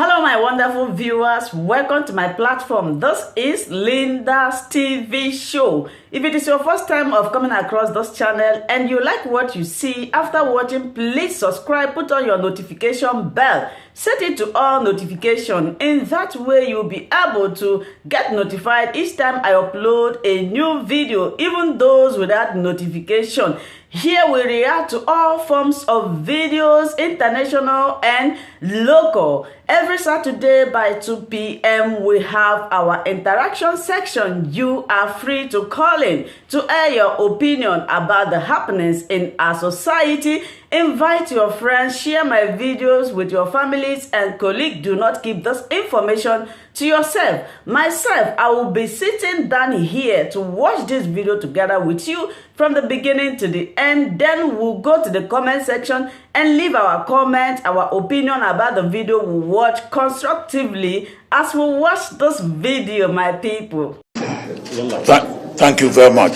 Hello my wonderful viewers, welcome to my platform. This is Linda's TV show. If it is your first time of coming across this channel and you like what you see after watching, please subscribe, put on your notification bell, set it to all notification. In that way you'll be able to get notified each time I upload a new video, even those without notification. Here we react to all forms of videos, international and local. Every Saturday by 2 p.m. we have our interaction section. You are free to call in to air your opinion about the happenings in our society. Invite your friends, share my videos with your families and colleagues. Do not keep this information to yourself. Myself, I will be sitting down here to watch this video together with you from the beginning to the end. Then we'll go to the comment section and leave our comment, our opinion about the video we watch constructively as we watch this video, my people. Thank you very much.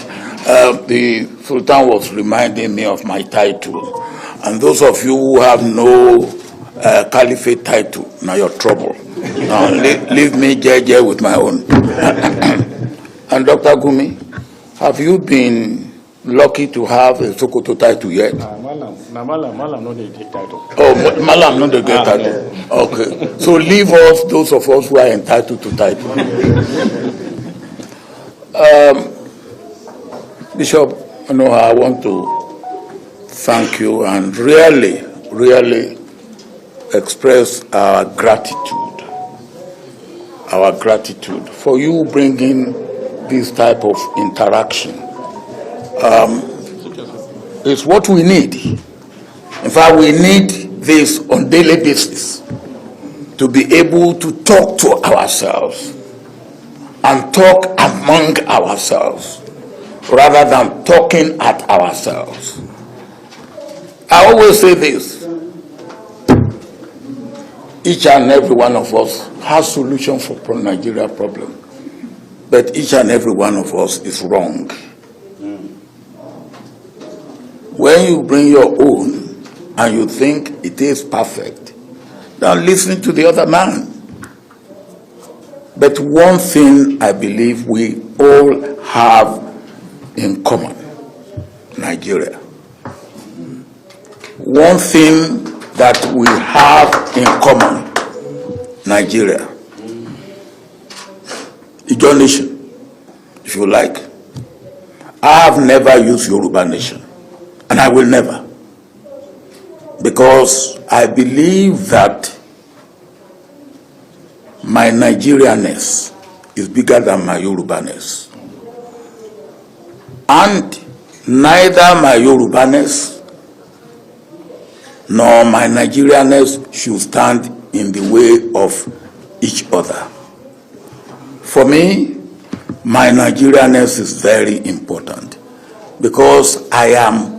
The Sultan was reminding me of my title. And those of you who have no caliphate title, now you're trouble. Now leave me JJ with my own. And Dr. Gumi, have you been lucky to have a Sokoto title yet? Malam not the title. Oh, Malam not the great title. Okay. So leave us, those of us who are entitled to title. Bishop, I want to thank you and really express our gratitude for you bringing this type of interaction. It's what we need. In fact, we need this on daily basis to be able to talk to ourselves and talk among ourselves rather than talking at ourselves. I always say this: each and every one of us has solution for Nigeria problem, but each and every one of us is wrong. When you bring your own and you think it is perfect, then listen to the other man. But one thing I believe we all have in common: Nigeria. One thing that we have in common: Nigeria. Ijo nation, if you like. I have never used Yoruba nation, and I will never, because I believe that my Nigerianness is bigger than my Yoruba-ness. And neither my Yoruba-ness nor my Nigerianness should stand in the way of each other. For me, my Nigerianness is very important because I am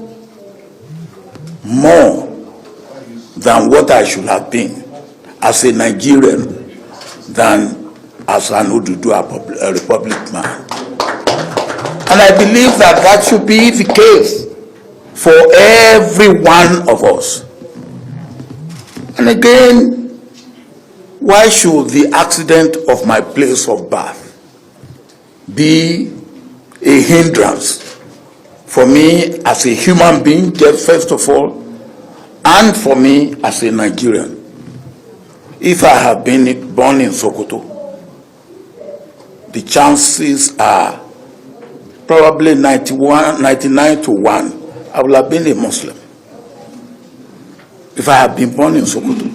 more than what I should have been as a Nigerian than as an Oduduwa Republic man. And I believe that that should be the case for every one of us. And again, why should the accident of my place of birth be a hindrance for me as a human being, first of all, and for me as a Nigerian? If I have been born in Sokoto, the chances are probably 99 to 1, I will have been a Muslim. If I have been born in Sokoto.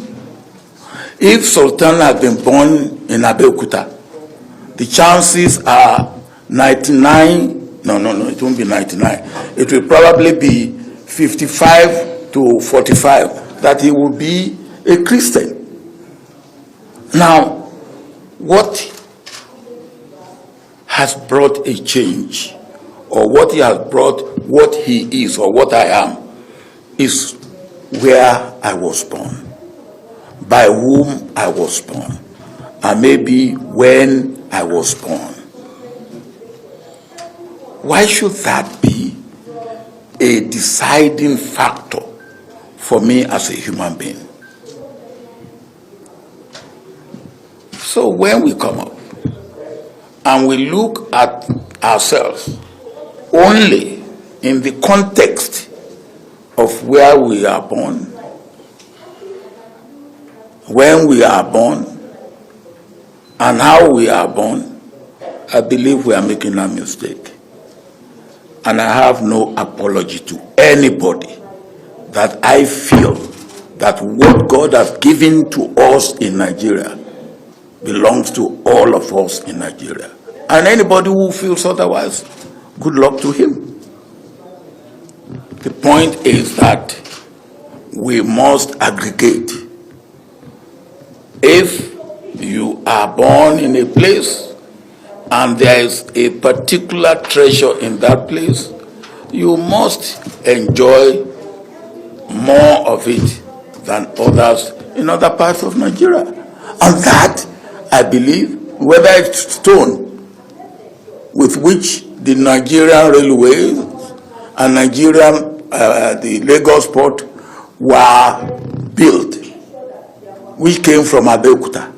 If Sultan had been born in Abeokuta, the chances are 99, no, it won't be 99. It will probably be 55 to 45 that he will be a Christian. Now, what has brought a change, or what he has brought what he is or what I am, is where I was born, by whom I was born, and maybe when I was born. Why should that be a deciding factor for me as a human being? So when we come up and we look at ourselves only in the context of where we are born, when we are born, and how we are born, I believe we are making a mistake. And I have no apology to anybody that I feel that what God has given to us in Nigeria belongs to all of us in Nigeria. And anybody who feels otherwise, good luck to him. The point is that we must aggregate. If you are born in a place and there is a particular treasure in that place, you must enjoy more of it than others in other parts of Nigeria. And that, I believe, whether it's stone with which the Nigerian railways and the Lagos port were built, which came from Abeokuta,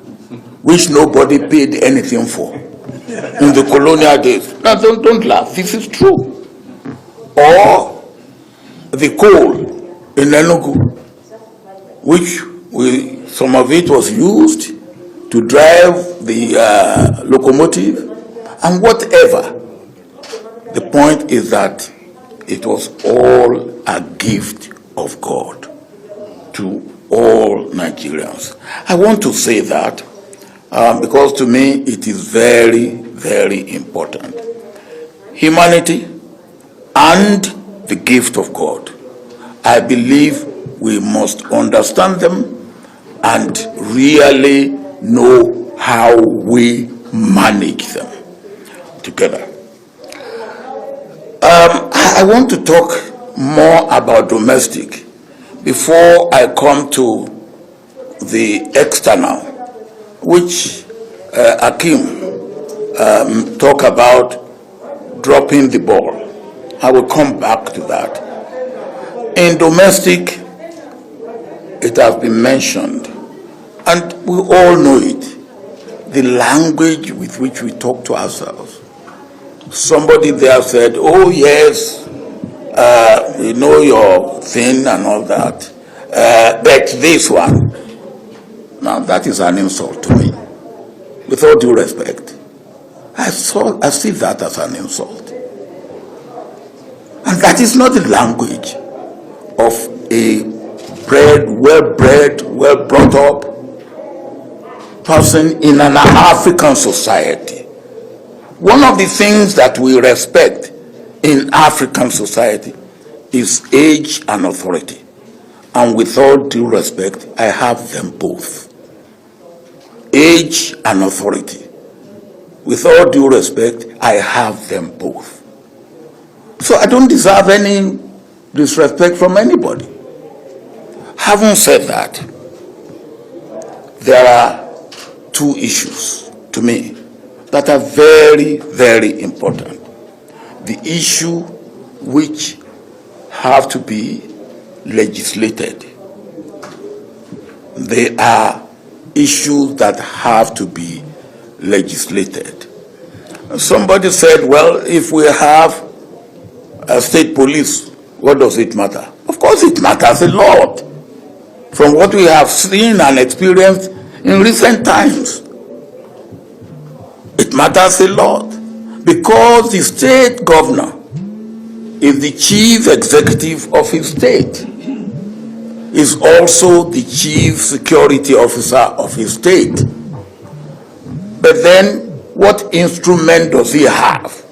which nobody paid anything for in the colonial days. Now, don't laugh, this is true. Or the coal in Enugu, which some of it was used to drive the locomotive and whatever. The point is that it was all a gift of God to all Nigerians. I want to say that because to me it is very, very important. Humanity and the gift of God. I believe we must understand them and really know how we manage them together. I want to talk more about domestic before I come to the external, which Akim talk about dropping the ball. I will come back to that. In domestic, it has been mentioned, and we all know it, the language with which we talk to ourselves. Somebody there said, oh yes, you know your thing and all that, but this one. Now that is an insult to me, with all due respect. I see that as an insult. And that is not the language of a well-bred, well-brought up person in an African society. One of the things that we respect in African society is age and authority. And with all due respect, I have them both. Age and authority. With all due respect, I have them both. So I don't deserve any disrespect from anybody. Having said that, there are two issues to me that are very, very important. The issue which have to be legislated. They are issues that have to be legislated. Somebody said, well, if we have a state police, what does it matter? Of course it matters a lot from what we have seen and experienced in recent times. It matters a lot because the state governor is the chief executive of his state, is also the chief security officer of his state. But then what instrument does he have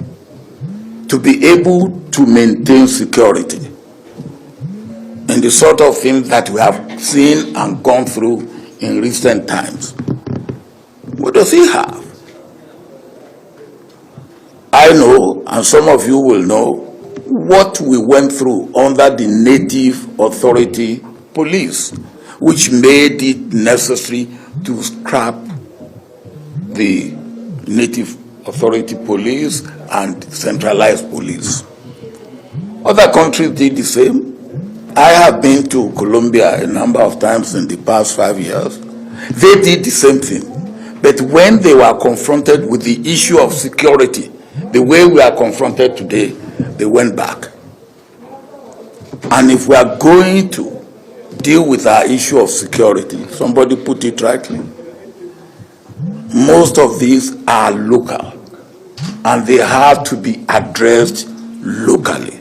to be able to maintain security in the sort of things that we have seen and gone through in recent times? What does he have? I know, and some of you will know, what we went through under the Native Authority Police, which made it necessary to scrap the Native Authority Police and centralized police. Other countries did the same. I have been to Colombia a number of times in the past 5 years. They did the same thing. But when they were confronted with the issue of security, the way we are confronted today, they went back. And if we are going to deal with our issue of security, somebody put it rightly, most of these are local, and they have to be addressed locally.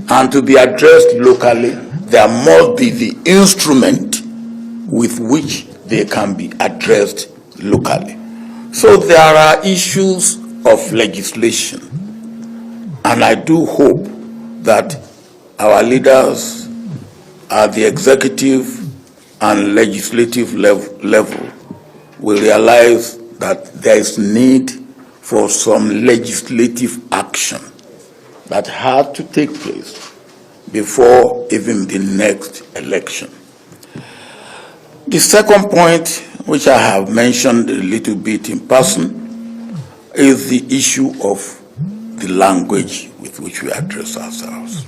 And to be addressed locally, there must be the instrument with which they can be addressed locally. So there are issues of legislation, and I do hope that our leaders at the executive and legislative level will realize that there is need for some legislative action that had to take place before even the next election. The second point, which I have mentioned a little bit in person, is the issue of the language with which we address ourselves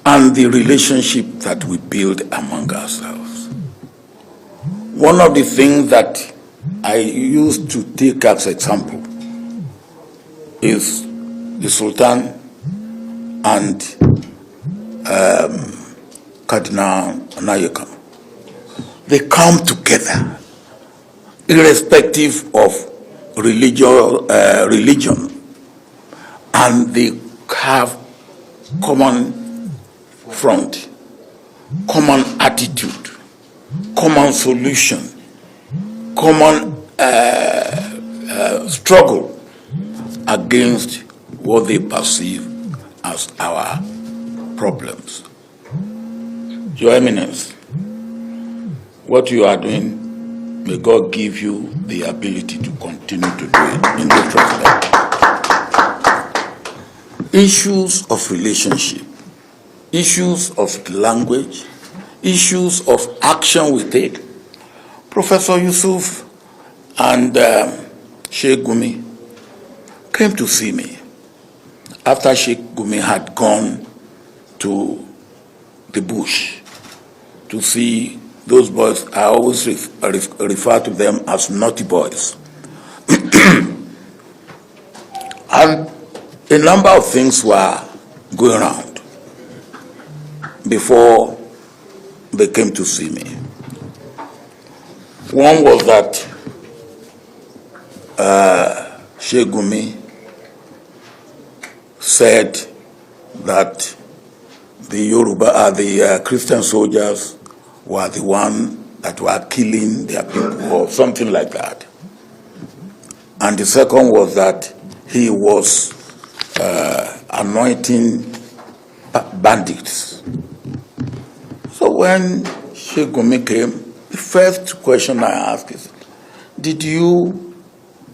and the relationship that we build among ourselves. One of the things that I used to take as example is the Sultan and Cardinal Nayaka. They come together irrespective of religion, and they have common front, common attitude, common solution, common struggle against what they perceive as our problems. Your Eminence, what you are doing, may God give you the ability to continue to do it in this respect. Issues of relationship, issues of language, issues of action we take. Professor Yusuf and Sheikh Gumi came to see me after Sheikh Gumi had gone to the bush to see those boys. I always refer to them as naughty boys. And a number of things were going around before they came to see me. One was that Sheikh Gumi said that the Christian soldiers were the one that were killing their people or something like that. And the second was that he was anointing bandits. So when Sheikh Gumi came, the first question I asked is, did you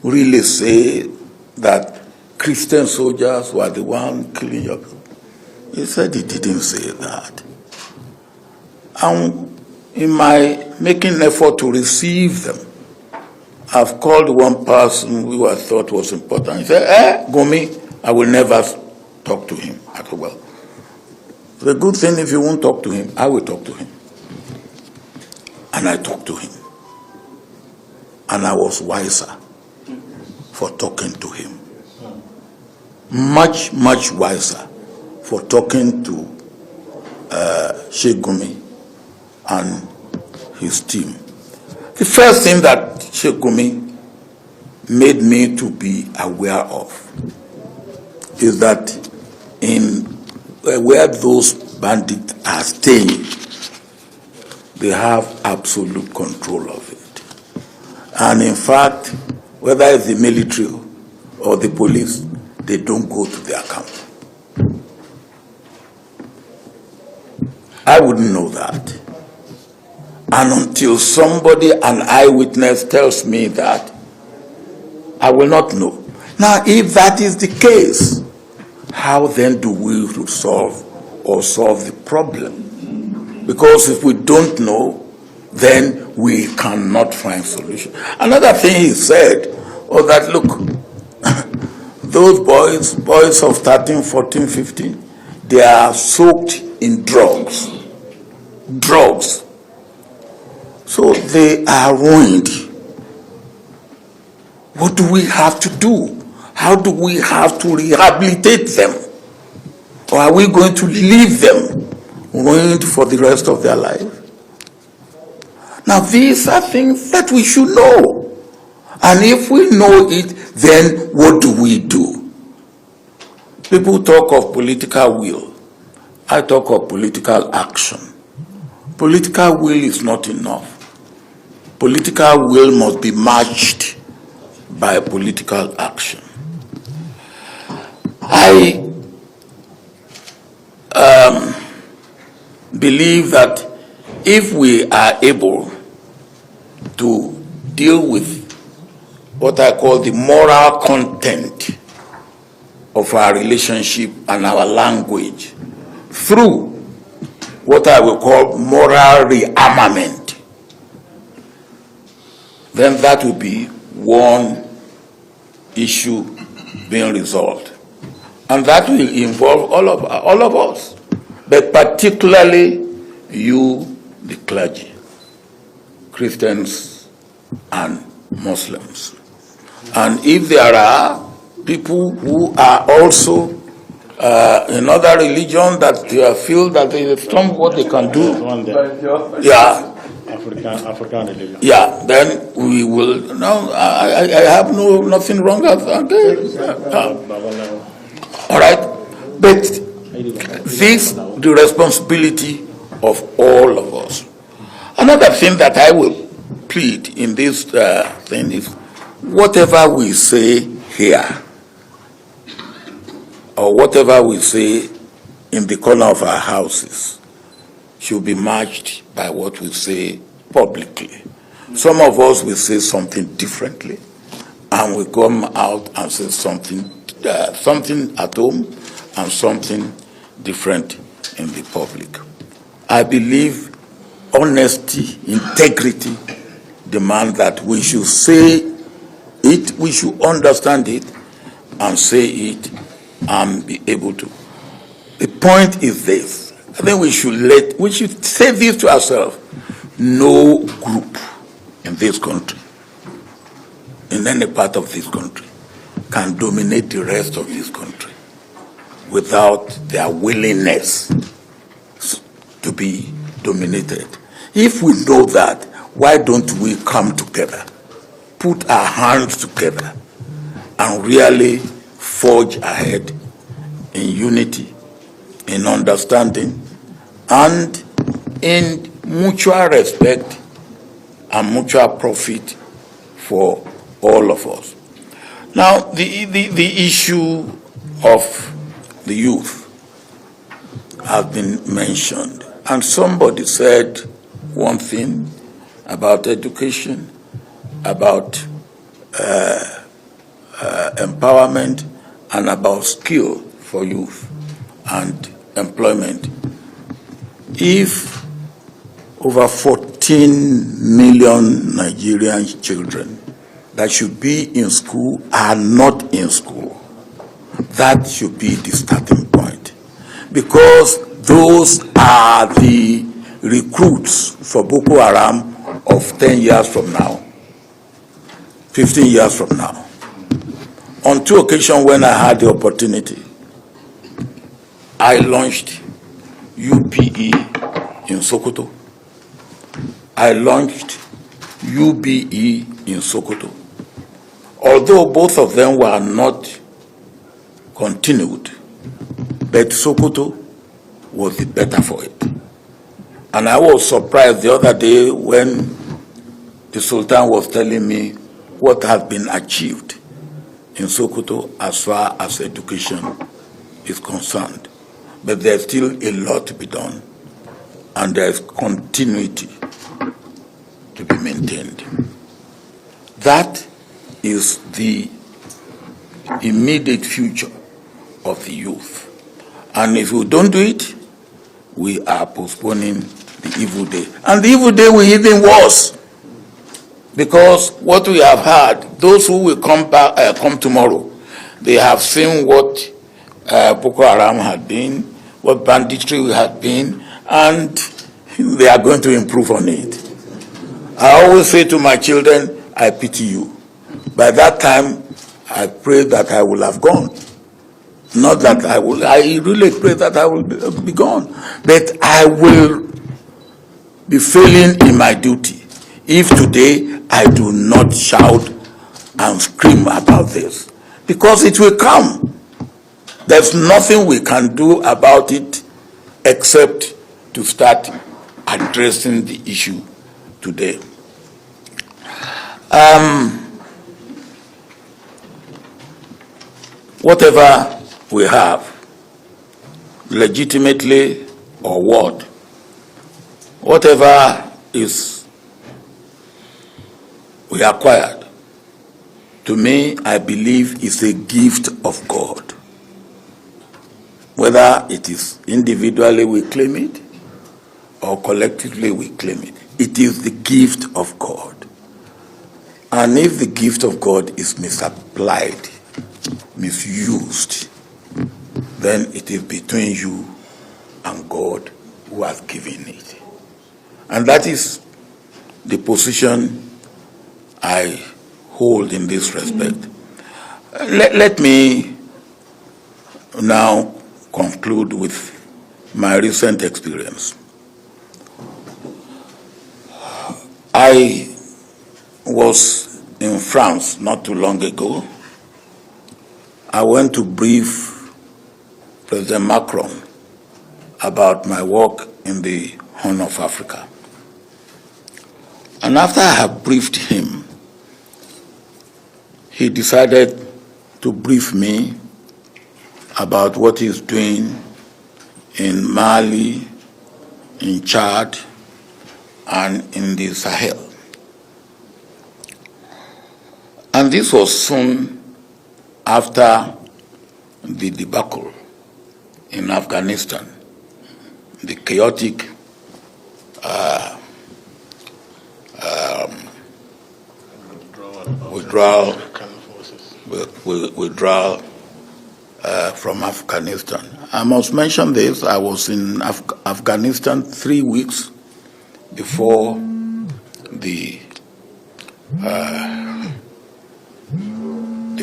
really say that Christian soldiers were the one killing your people? He said he didn't say that. And in my making effort to receive them, I've called one person who I thought was important. He said, Gumi, I will never talk to him. I said, well, the good thing, if you won't talk to him, I will talk to him. And I talked to him. And I was wiser for talking to him. Much, much wiser for talking to Sheikh Gumi and his team. The first thing that Sheikh Gumi made me to be aware of is that in where those bandits are staying, they have absolute control of it. And in fact, whether it's the military or the police, they don't go to their camp. I wouldn't know that. And until somebody, an eyewitness, tells me that, I will not know. Now, if that is the case, how then do we solve the problem? Because if we don't know, then we cannot find solution. Another thing he said was that, look, those boys of 13, 14, 15, they are soaked in drugs. So they are ruined. What do we have to do? How do we have to rehabilitate them? Or are we going to leave them ruined for the rest of their life? Now, these are things that we should know. And if we know it, then what do we do? People talk of political will. I talk of political action. Political will is not enough. Political will must be matched by political action. I believe that if we are able to deal with what I call the moral content of our relationship and our language through what I will call moral rearmament, then that will be one issue being resolved. And that will involve all of us, but particularly you, the clergy, Christians and Muslims. And if there are people who are also in other religion that they feel that there is some what they can do, African religion. Yeah, then we will. No, I have nothing wrong with that. All right, but this the responsibility of all of us. Another thing that I will plead in this thing is whatever we say here or whatever we say in the corner of our houses should be matched by what we say publicly. Some of us will say something differently, and we come out and say something at home and something different in the public. I believe honesty, integrity demand that we should say it, we should understand it, and say it, and be able to. The point is this: I think we should say this to ourselves. No group in this country, in any part of this country, can dominate the rest of this country without their willingness to be dominated. If we know that, why don't we come together, put our hands together, and really forge ahead in unity, in understanding, and in mutual respect and mutual profit for all of us. Now, the issue of the youth has been mentioned, and somebody said one thing about education, about empowerment, and about skill for youth and employment. If over 14 million Nigerian children that should be in school are not in school, that should be the starting point, because those are the recruits for Boko Haram of 10 years from now, 15 years from now. On 2 occasions when I had the opportunity, I launched UPE in Sokoto. I launched UBE in Sokoto. Although both of them were not continued, but Sokoto was the better for it. And I was surprised the other day when the Sultan was telling me what has been achieved in Sokoto as far as education is concerned. But there's still a lot to be done, and there's continuity to be maintained. That is the immediate future of the youth. And if we don't do it, we are postponing the evil day. And the evil day will be even worse, because what we have had, those who will come tomorrow, they have seen what Boko Haram had been, what banditry had been, and they are going to improve on it. I always say to my children, I pity you. By that time, I pray that I will have gone. Not that I really pray that I will be gone. But I will be failing in my duty if today I do not shout and scream about this. Because it will come. There's nothing we can do about it except to start addressing the issue today. Whatever we have, legitimately or what, whatever is we acquired, to me, I believe is a gift of God. Whether it is individually we claim it or collectively we claim it, it is the gift of God. And if the gift of God is misapplied, misused, then it is between you and God who has given it. And that is the position I hold in this respect. Let me now conclude with my recent experience. I was in France not too long ago. I went to brief President Macron about my work in the Horn of Africa. And after I had briefed him, he decided to brief me about what he's doing in Mali, in Chad, and in the Sahel. And this was soon after the debacle in Afghanistan, the chaotic withdrawal from Afghanistan. I must mention this. I was in Afghanistan 3 weeks before the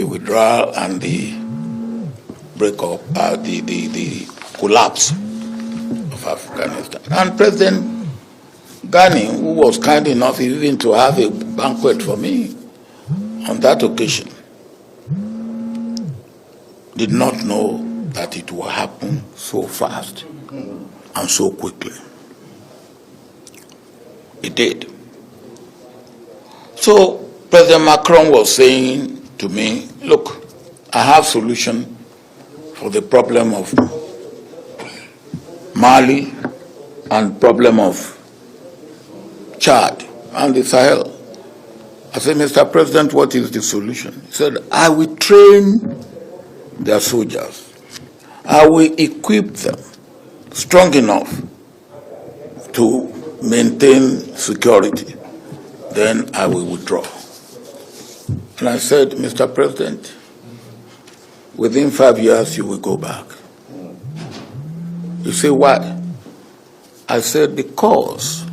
withdrawal and the breakup, the collapse of Afghanistan. And President Ghani, who was kind enough even to have a banquet for me on that occasion, did not know that it would happen so fast and so quickly. It did. So President Macron was saying to me, look, I have solution for the problem of Mali and problem of Chad and the Sahel. I said, Mr. President, what is the solution? He said, I will train their soldiers. I will equip them strong enough to maintain security. Then I will withdraw. And I said, Mr. President, within 5 years you will go back. You say, why? I said, because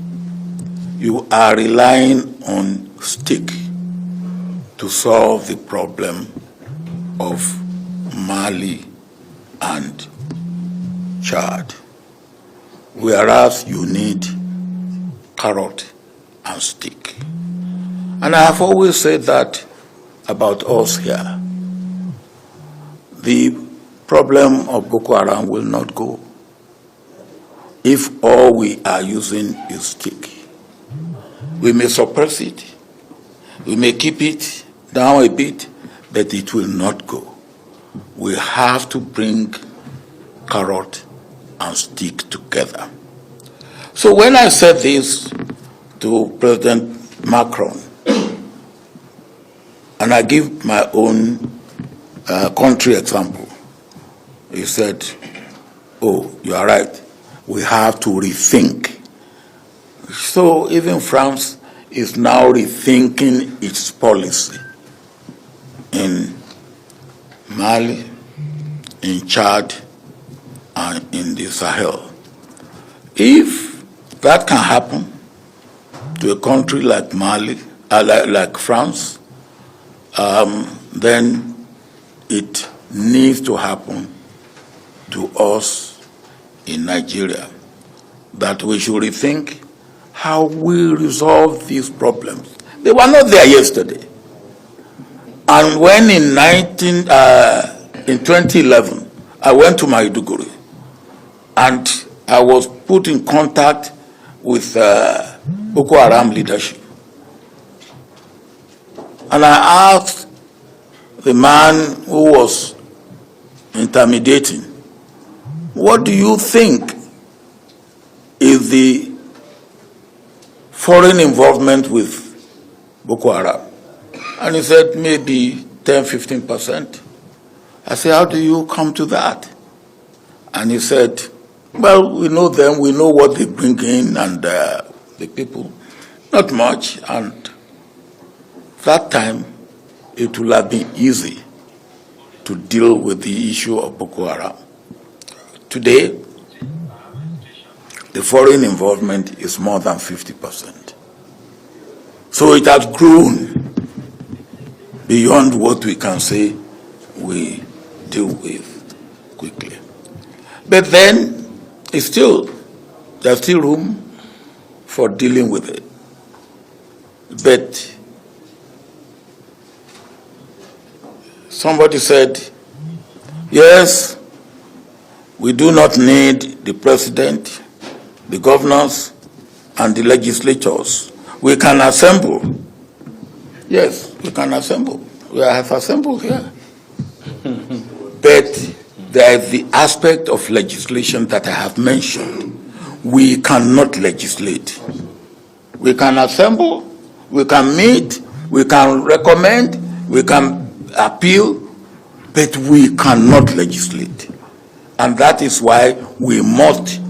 you are relying on stick to solve the problem of Mali and Chad, whereas you need carrot and stick. And I have always said that about us here. The problem of Boko Haram will not go if all we are using is stick. We may suppress it, we may keep it down a bit, but it will not go. We have to bring carrot and stick together. So when I said this to President Macron, and I give my own country example, he said, oh, you are right, we have to rethink. So even France is now rethinking its policy in Mali, in Chad, and in the Sahel. If that can happen to a country like Mali, like France, then it needs to happen to us in Nigeria, that we should rethink how we resolve these problems. They were not there yesterday. And when in 2011, I went to Maiduguri, and I was put in contact with Boko Haram leadership. And I asked the man who was intermediating, what do you think is the foreign involvement with Boko Haram? And he said, maybe 10–15%. I said, how do you come to that? And he said, well, we know them, we know what they bring in, and the people, not much. And that time, it will have been easy to deal with the issue of Boko Haram. Today, the foreign involvement is more than 50%. So it has grown beyond what we can say we deal with quickly. But then, there's still room for dealing with it. But somebody said, yes, we do not need the president, the governors, and the legislatures. We can assemble. Yes, we can assemble. We have assembled here. But there is the aspect of legislation that I have mentioned. We cannot legislate. We can assemble, we can meet, we can recommend, we can appeal, but we cannot legislate. And that is why we must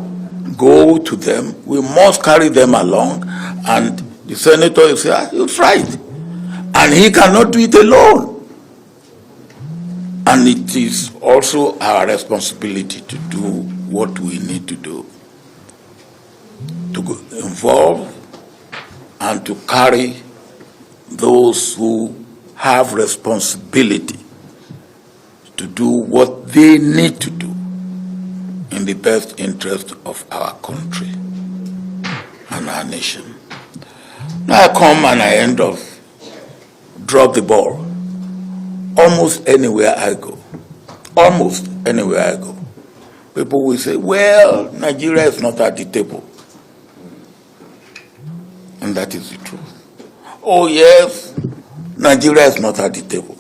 go to them, we must carry them along, and the senator will say, you tried. And he cannot do it alone. And it is also our responsibility to do what we need to do, to involve and to carry those who have responsibility to do what they need to do in the best interest of our country and our nation. Now I come and I end up drop the ball. Almost anywhere I go, people will say, well, Nigeria is not at the table. And that is the truth. Oh yes, Nigeria is not at the table.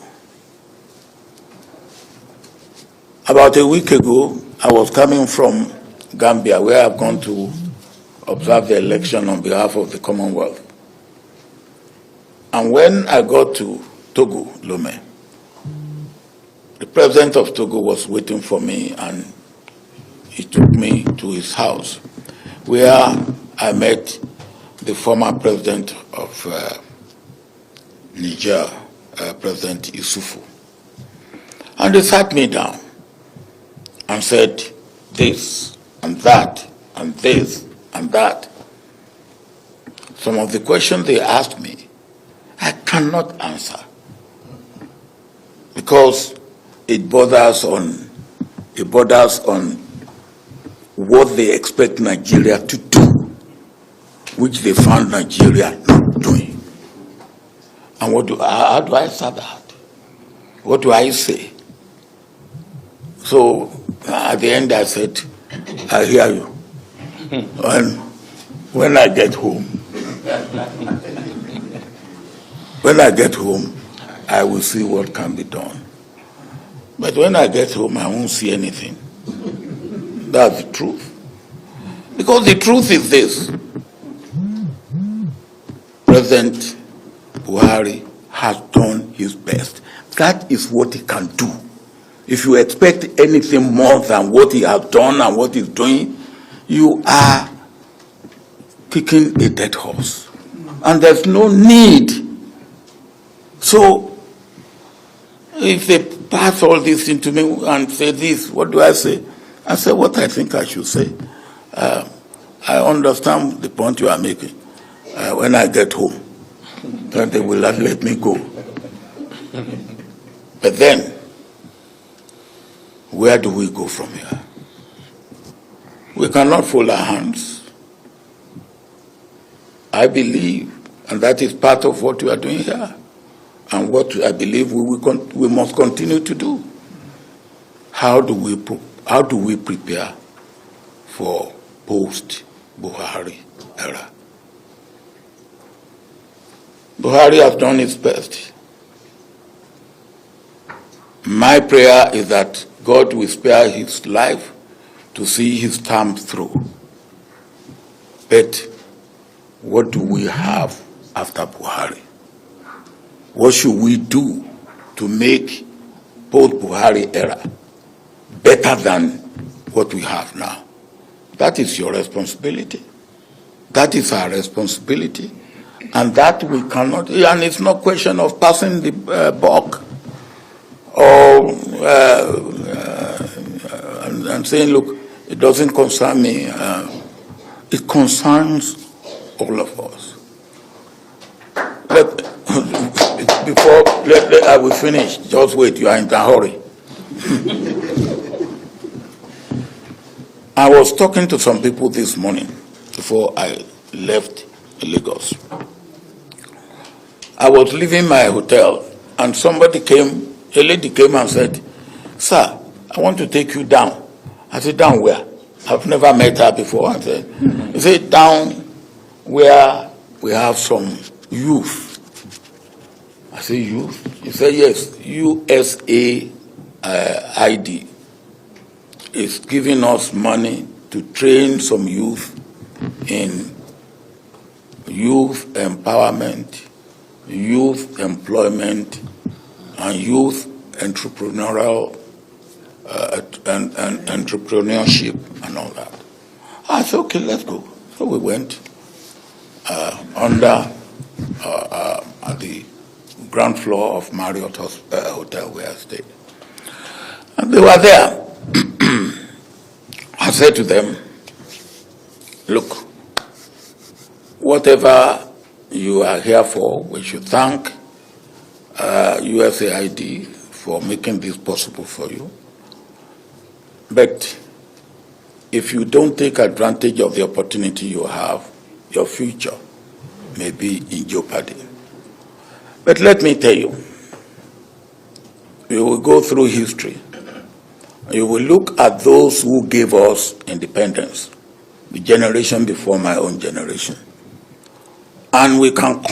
About a week ago, I was coming from Gambia, where I've gone to observe the election on behalf of the Commonwealth. And when I got to Togo, Lomé, the president of Togo was waiting for me, and he took me to his house, where I met the former president of Niger, President Issoufou. And they sat me down and said this and that and this and that. Some of the questions they asked me, I cannot answer, because it borders on what they expect Nigeria to do, which they found Nigeria not doing. And how do I answer that? What do I say? So at the end I said, I hear you. And when I get home, I will see what can be done. But when I get home, I won't see anything. That's the truth. Because the truth is this: President Buhari has done his best. That is what he can do. If you expect anything more than what he has done and what he's doing, you are kicking a dead horse. And there's no need. So, if they pass all this into me and say this, what do I say? I say what I think I should say. I understand the point you are making. when I get home. Then they will not let me go. But then, where do we go from here? We cannot fold our hands. I believe, and that is part of what we are doing here, and what I believe we must continue to do. How do we prepare for post-Buhari era? Buhari has done his best. My prayer is that God will spare his life to see his term through. But what do we have after Buhari? What should we do to make post-Buhari era better than what we have now? That is your responsibility. That is our responsibility. And that we cannot, and it's not a question of passing the buck or and saying, look, it doesn't concern me. It concerns all of us. I will finish. Just wait, you are in a hurry. I was talking to some people this morning before I left Lagos. I was leaving my hotel and a lady came and said, "Sir, I want to take you down." I said, "Down where?" I've never met her before. I said, "He said, down where we have some youth." I said, "Youth?" He said, "Yes, USA ID is giving us money to train some youth in youth empowerment, youth employment, and youth entrepreneurial and entrepreneurship and all that." I said, "Okay, let's go." So we went under at the ground floor of Marriott Hotel where I stayed. And they were there. I said to them, "Look, whatever you are here for, we should thank USAID for making this possible for you. But if you don't take advantage of the opportunity you have, your future may be in jeopardy." But let me tell you, you will go through history. You will look at those who gave us independence, the generation before my own generation. And we can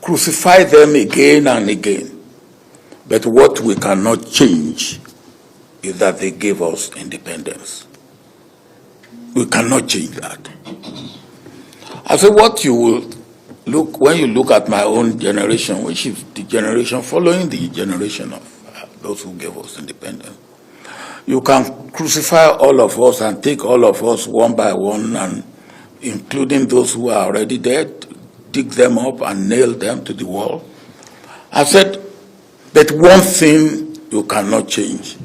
crucify them again and again. But what we cannot change is that they gave us independence. We cannot change that. I say what you will look, when you look at my own generation, which is the generation following the generation of those who gave us independence, you can crucify all of us and take all of us one by one, and including those who are already dead, dig them up and nail them to the wall. I said, but one thing you cannot change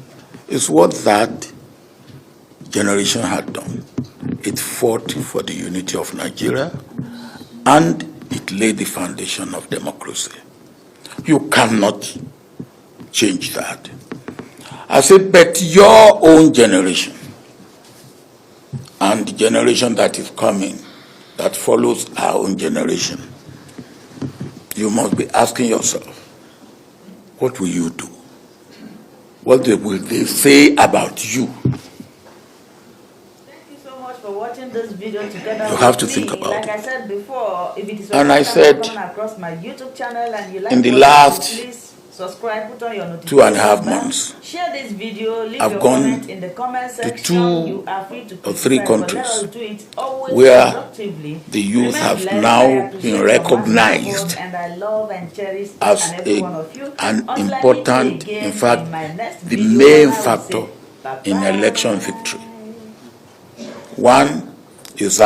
is what that generation had done. It fought for the unity of Nigeria, and it laid the foundation of democracy. You cannot change that. I said, but your own generation and the generation that is coming, that follows our own generation, you must be asking yourself, what will you do? What will they say about you? Thank you so much for watching this video together. You have to think about it. Like I said before, if it is and I said, coming across my YouTube channel and you like in the last please subscribe, put on your notification 2.5 months, share this video, leave I've your gone comment in the comment section. to 2 you are free to or 3 countries where the youth have now been recognized and I love and cherish as an important, in fact, the video, main factor in election victory. One is that